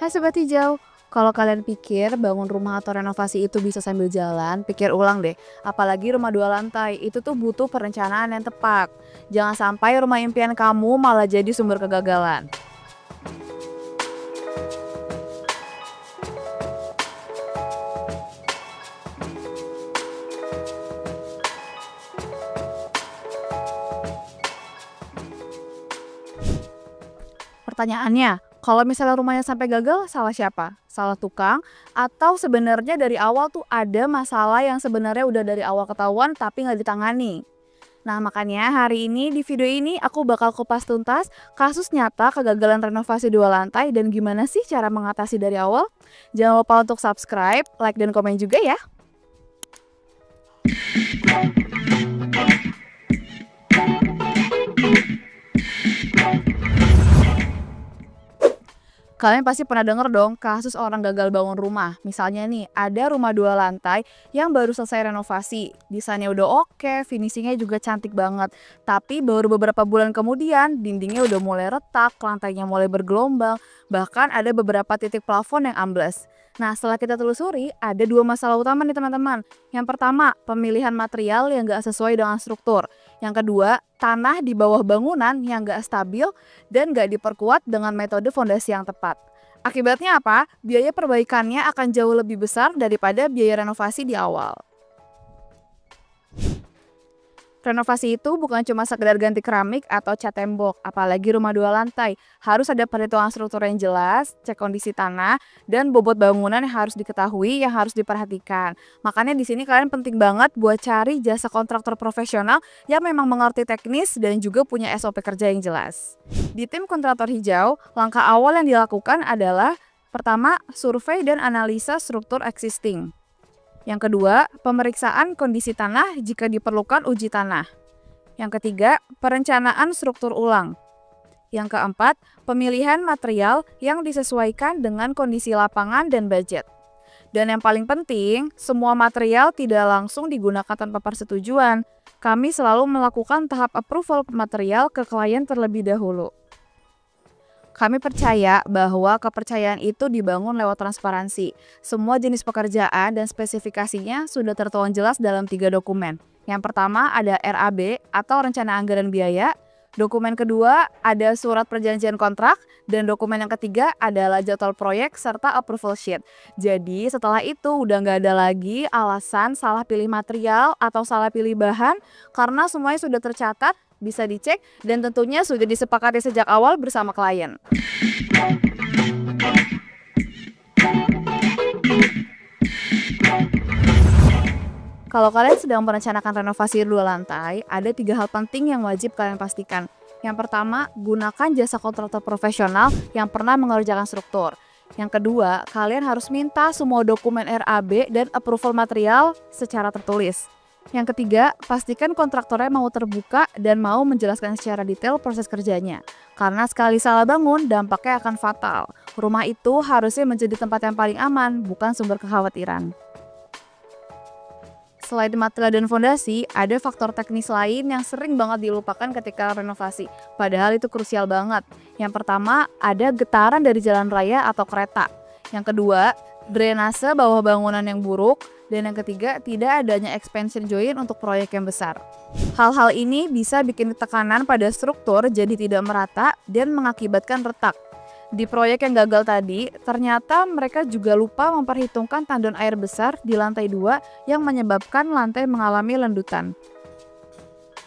Hai Sobat Hijau, kalau kalian pikir bangun rumah atau renovasi itu bisa sambil jalan, pikir ulang deh. Apalagi rumah 2 lantai, itu tuh butuh perencanaan yang tepat. Jangan sampai rumah impian kamu malah jadi sumber kegagalan. Pertanyaannya, kalau misalnya rumahnya sampai gagal, salah siapa? Salah tukang? Atau sebenarnya dari awal tuh ada masalah yang sebenarnya udah dari awal ketahuan tapi nggak ditangani? Nah, makanya hari ini di video ini aku bakal kupas tuntas kasus nyata kegagalan renovasi 2 lantai dan gimana sih cara mengatasi dari awal. Jangan lupa untuk subscribe, like, dan komen juga ya. Kalian pasti pernah denger dong kasus orang gagal bangun rumah. Misalnya nih, ada rumah 2 lantai yang baru selesai renovasi. Desainnya udah oke, finishingnya juga cantik banget. Tapi baru beberapa bulan kemudian, dindingnya udah mulai retak, lantainya mulai bergelombang, bahkan ada beberapa titik plafon yang ambles. Nah, setelah kita telusuri, ada 2 masalah utama nih teman-teman. Yang pertama, pemilihan material yang gak sesuai dengan struktur. Yang kedua, tanah di bawah bangunan yang gak stabil dan gak diperkuat dengan metode fondasi yang tepat. Akibatnya apa? Biaya perbaikannya akan jauh lebih besar daripada biaya renovasi di awal. Renovasi itu bukan cuma sekedar ganti keramik atau cat tembok, apalagi rumah 2 lantai. Harus ada perhitungan struktur yang jelas, cek kondisi tanah, dan bobot bangunan yang harus diketahui, yang harus diperhatikan. Makanya di sini kalian penting banget buat cari jasa kontraktor profesional yang memang mengerti teknis dan juga punya SOP kerja yang jelas. Di tim kontraktor hijau, langkah awal yang dilakukan adalah pertama, survei dan analisa struktur existing. Yang kedua, pemeriksaan kondisi tanah jika diperlukan uji tanah. Yang ketiga, perencanaan struktur ulang. Yang keempat, pemilihan material yang disesuaikan dengan kondisi lapangan dan budget. Dan yang paling penting, semua material tidak langsung digunakan tanpa persetujuan. Kami selalu melakukan tahap approval material ke klien terlebih dahulu. Kami percaya bahwa kepercayaan itu dibangun lewat transparansi. Semua jenis pekerjaan dan spesifikasinya sudah tertuang jelas dalam 3 dokumen. Yang pertama ada RAB atau Rencana Anggaran Biaya. Dokumen kedua ada Surat Perjanjian Kontrak. Dan dokumen yang ketiga adalah jadwal proyek serta approval sheet. Jadi setelah itu udah nggak ada lagi alasan salah pilih material atau salah pilih bahan karena semuanya sudah tercatat, bisa dicek, dan tentunya sudah disepakati sejak awal bersama klien. Kalau kalian sedang merencanakan renovasi 2 lantai, ada 3 hal penting yang wajib kalian pastikan. Yang pertama, gunakan jasa kontraktor profesional yang pernah mengerjakan struktur. Yang kedua, kalian harus minta semua dokumen RAB dan approval material secara tertulis. Yang ketiga, pastikan kontraktornya mau terbuka dan mau menjelaskan secara detail proses kerjanya. Karena sekali salah bangun, dampaknya akan fatal. Rumah itu harusnya menjadi tempat yang paling aman, bukan sumber kekhawatiran. Selain material dan fondasi, ada faktor teknis lain yang sering banget dilupakan ketika renovasi. Padahal itu krusial banget. Yang pertama, ada getaran dari jalan raya atau kereta. Yang kedua, drainase bawah bangunan yang buruk. Dan yang ketiga, tidak adanya expansion joint untuk proyek yang besar. Hal-hal ini bisa bikin tekanan pada struktur jadi tidak merata dan mengakibatkan retak. Di proyek yang gagal tadi, ternyata mereka juga lupa memperhitungkan tandon air besar di lantai 2 yang menyebabkan lantai mengalami lendutan.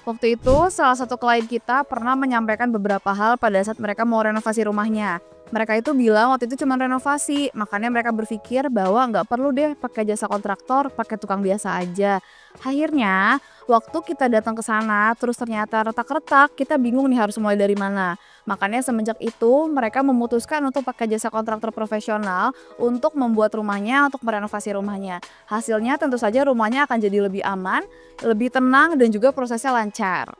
Waktu itu, salah satu klien kita pernah menyampaikan beberapa hal pada saat mereka mau renovasi rumahnya. Mereka itu bilang waktu itu cuma renovasi, makanya mereka berpikir bahwa nggak perlu deh pakai jasa kontraktor, pakai tukang biasa aja. Akhirnya, waktu kita datang ke sana, terus ternyata retak-retak, kita bingung nih harus mulai dari mana. Makanya semenjak itu, mereka memutuskan untuk pakai jasa kontraktor profesional untuk membuat rumahnya, untuk merenovasi rumahnya. Hasilnya tentu saja rumahnya akan jadi lebih aman, lebih tenang, dan juga prosesnya lancar.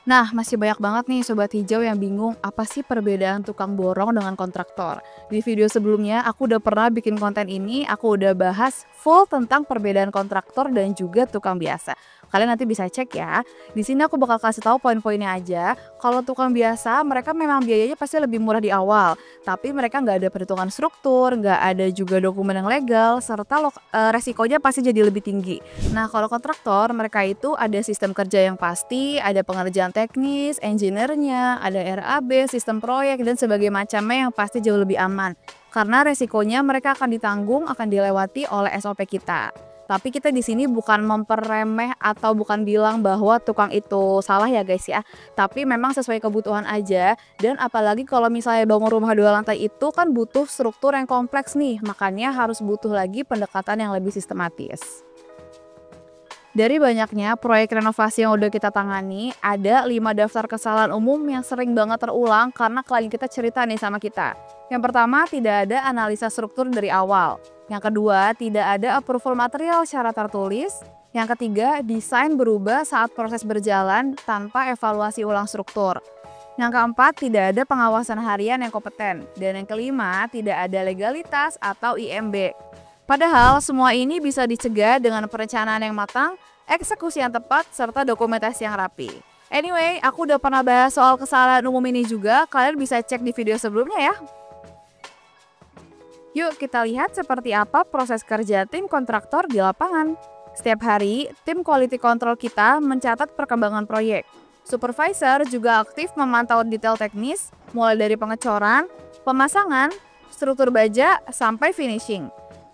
Nah, masih banyak banget nih Sobat Hijau yang bingung apa sih perbedaan tukang borong dengan kontraktor. Di video sebelumnya aku udah pernah bikin konten ini, aku udah bahas full tentang perbedaan kontraktor dan juga tukang biasa. Kalian nanti bisa cek ya. Di sini aku bakal kasih tahu poin-poinnya aja. Kalau tukang biasa, mereka memang biayanya pasti lebih murah di awal, tapi mereka nggak ada perhitungan struktur, nggak ada juga dokumen yang legal, serta resikonya pasti jadi lebih tinggi. Nah, kalau kontraktor, mereka itu ada sistem kerja yang pasti, ada pengerjaan teknis, engineer-nya, ada RAB, sistem proyek, dan sebagainya macamnya yang pasti jauh lebih aman. Karena resikonya mereka akan ditanggung, akan dilewati oleh SOP kita. Tapi kita di sini bukan memperremeh atau bukan bilang bahwa tukang itu salah ya guys ya. Tapi memang sesuai kebutuhan aja. Dan apalagi kalau misalnya bangun rumah 2 lantai itu kan butuh struktur yang kompleks nih. Makanya harus butuh lagi pendekatan yang lebih sistematis. Dari banyaknya proyek renovasi yang udah kita tangani, ada 5 daftar kesalahan umum yang sering banget terulang karena klien kita cerita nih sama kita. Yang pertama, tidak ada analisa struktur dari awal. Yang kedua, tidak ada approval material secara tertulis. Yang ketiga, desain berubah saat proses berjalan tanpa evaluasi ulang struktur. Yang keempat, tidak ada pengawasan harian yang kompeten. Dan yang kelima, tidak ada legalitas atau IMB. Padahal semua ini bisa dicegah dengan perencanaan yang matang, eksekusi yang tepat, serta dokumentasi yang rapi. Anyway, aku udah pernah bahas soal kesalahan umum ini juga, kalian bisa cek di video sebelumnya ya. Yuk kita lihat seperti apa proses kerja tim kontraktor di lapangan. Setiap hari, tim quality control kita mencatat perkembangan proyek. Supervisor juga aktif memantau detail teknis, mulai dari pengecoran, pemasangan, struktur baja, sampai finishing.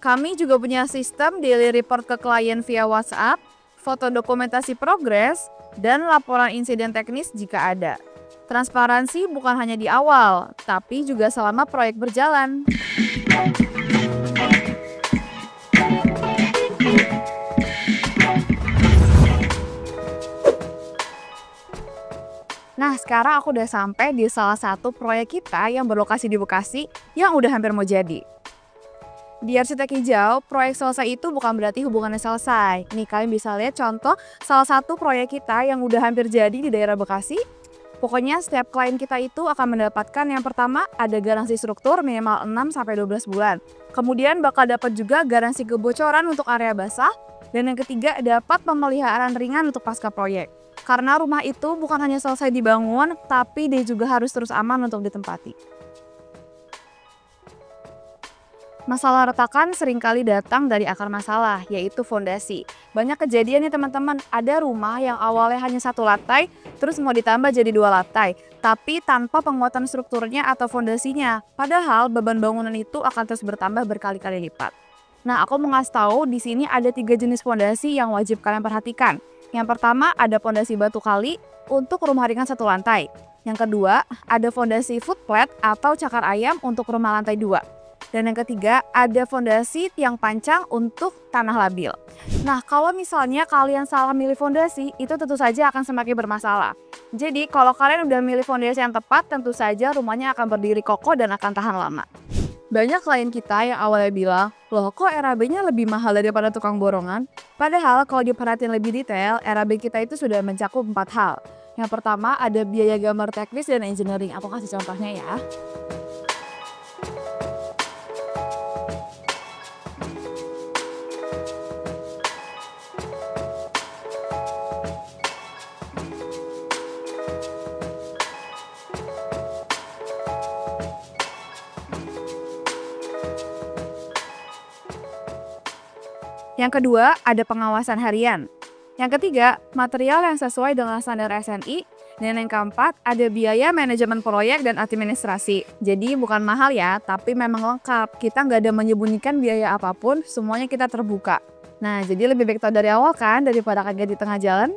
Kami juga punya sistem daily report ke klien via WhatsApp, foto dokumentasi progres, dan laporan insiden teknis jika ada. Transparansi bukan hanya di awal, tapi juga selama proyek berjalan. Nah, sekarang aku udah sampai di salah satu proyek kita yang berlokasi di Bekasi yang udah hampir mau jadi. Di arsitek hijau, proyek selesai itu bukan berarti hubungannya selesai. Nih, kalian bisa lihat contoh salah satu proyek kita yang udah hampir jadi di daerah Bekasi. Pokoknya setiap klien kita itu akan mendapatkan yang pertama ada garansi struktur minimal 6-12 bulan. Kemudian bakal dapat juga garansi kebocoran untuk area basah. Dan yang ketiga dapat pemeliharaan ringan untuk pasca proyek. Karena rumah itu bukan hanya selesai dibangun, tapi dia juga harus terus aman untuk ditempati. Masalah retakan seringkali datang dari akar masalah, yaitu fondasi. Banyak kejadian nih teman-teman, ada rumah yang awalnya hanya 1 lantai, terus mau ditambah jadi 2 lantai, tapi tanpa penguatan strukturnya atau fondasinya. Padahal beban bangunan itu akan terus bertambah berkali-kali lipat. Nah, aku mau ngasih tahu di sini ada 3 jenis fondasi yang wajib kalian perhatikan. Yang pertama ada fondasi batu kali untuk rumah ringan 1 lantai. Yang kedua ada fondasi footplat atau cakar ayam untuk rumah lantai 2. Dan yang ketiga, ada fondasi tiang pancang untuk tanah labil. Nah, kalau misalnya kalian salah milih fondasi, itu tentu saja akan semakin bermasalah. Jadi, kalau kalian udah milih fondasi yang tepat, tentu saja rumahnya akan berdiri kokoh dan akan tahan lama. Banyak klien kita yang awalnya bilang, loh kok RAB-nya lebih mahal daripada tukang borongan? Padahal kalau diperhatiin lebih detail, RAB kita itu sudah mencakup 4 hal. Yang pertama, ada biaya gambar teknis dan engineering. Aku kasih contohnya ya. Yang kedua, ada pengawasan harian. Yang ketiga, material yang sesuai dengan standar SNI. Dan yang keempat, ada biaya manajemen proyek dan administrasi. Jadi bukan mahal ya, tapi memang lengkap. Kita nggak ada menyembunyikan biaya apapun, semuanya kita terbuka. Nah, jadi lebih baik tahu dari awal kan, daripada kaget di tengah jalan.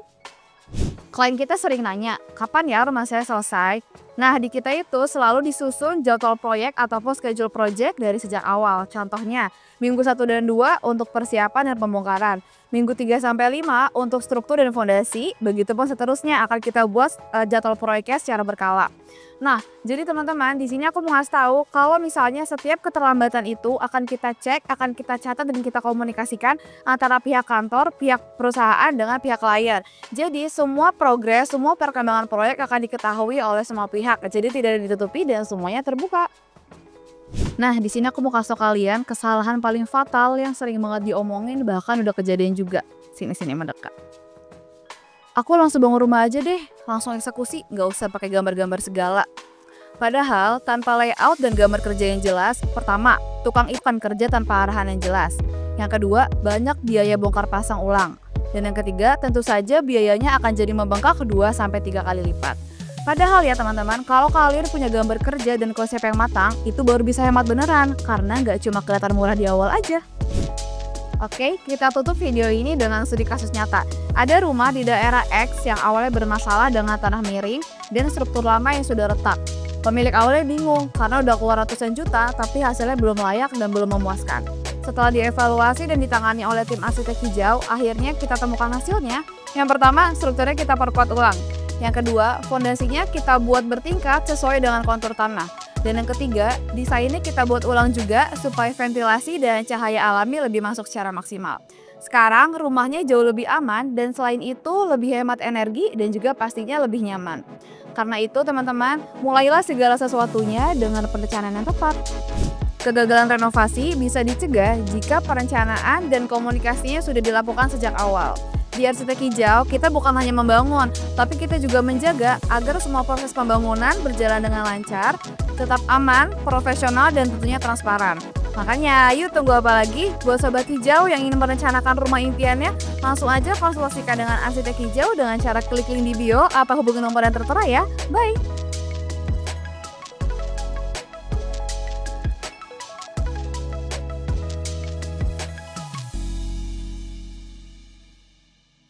Klien kita sering nanya, kapan ya rumah saya selesai? Nah, di kita itu selalu disusun jadwal proyek ataupun schedule project dari sejak awal. Contohnya, minggu 1 dan 2 untuk persiapan dan pembongkaran. Minggu 3-5 untuk struktur dan fondasi. Begitupun seterusnya akan kita buat jadwal proyeknya secara berkala. Nah, jadi teman-teman, di sini aku mau ngasih tahu kalau misalnya setiap keterlambatan itu akan kita cek, akan kita catat dan kita komunikasikan antara pihak kantor, pihak perusahaan dengan pihak klien. Jadi semua progres, semua perkembangan proyek akan diketahui oleh semua pihak. Jadi tidak ditutupi dan semuanya terbuka. Nah, di sini aku mau kasih tau kalian kesalahan paling fatal yang sering banget diomongin bahkan udah kejadian juga. Sini mendekat. Aku langsung bangun rumah aja deh, langsung eksekusi, nggak usah pakai gambar-gambar segala. Padahal tanpa layout dan gambar kerja yang jelas, pertama, tukang Ipan kerja tanpa arahan yang jelas. Yang kedua, banyak biaya bongkar pasang ulang. Dan yang ketiga, tentu saja biayanya akan jadi membengkak 2-3 kali lipat. Padahal ya teman-teman, kalau kalian punya gambar kerja dan konsep yang matang, itu baru bisa hemat beneran, karena nggak cuma kelihatan murah di awal aja. Oke, kita tutup video ini dengan studi kasus nyata. Ada rumah di daerah X yang awalnya bermasalah dengan tanah miring dan struktur lama yang sudah retak. Pemilik awalnya bingung karena udah keluar ratusan juta tapi hasilnya belum layak dan belum memuaskan. Setelah dievaluasi dan ditangani oleh tim arsitek hijau, akhirnya kita temukan hasilnya. Yang pertama, strukturnya kita perkuat ulang. Yang kedua, fondasinya kita buat bertingkat sesuai dengan kontur tanah. Dan yang ketiga, desainnya kita buat ulang juga supaya ventilasi dan cahaya alami lebih masuk secara maksimal. Sekarang rumahnya jauh lebih aman dan selain itu lebih hemat energi dan juga pastinya lebih nyaman. Karena itu teman-teman, mulailah segala sesuatunya dengan perencanaan yang tepat. Kegagalan renovasi bisa dicegah jika perencanaan dan komunikasinya sudah dilakukan sejak awal. Di Arsitek Hijau, kita bukan hanya membangun, tapi kita juga menjaga agar semua proses pembangunan berjalan dengan lancar, tetap aman, profesional, dan tentunya transparan. Makanya, yuk tunggu apa lagi? Buat Sobat Hijau yang ingin merencanakan rumah impiannya, langsung aja konsultasikan dengan Arsitek Hijau dengan cara klik link di bio atau hubungi nomor yang tertera ya. Bye!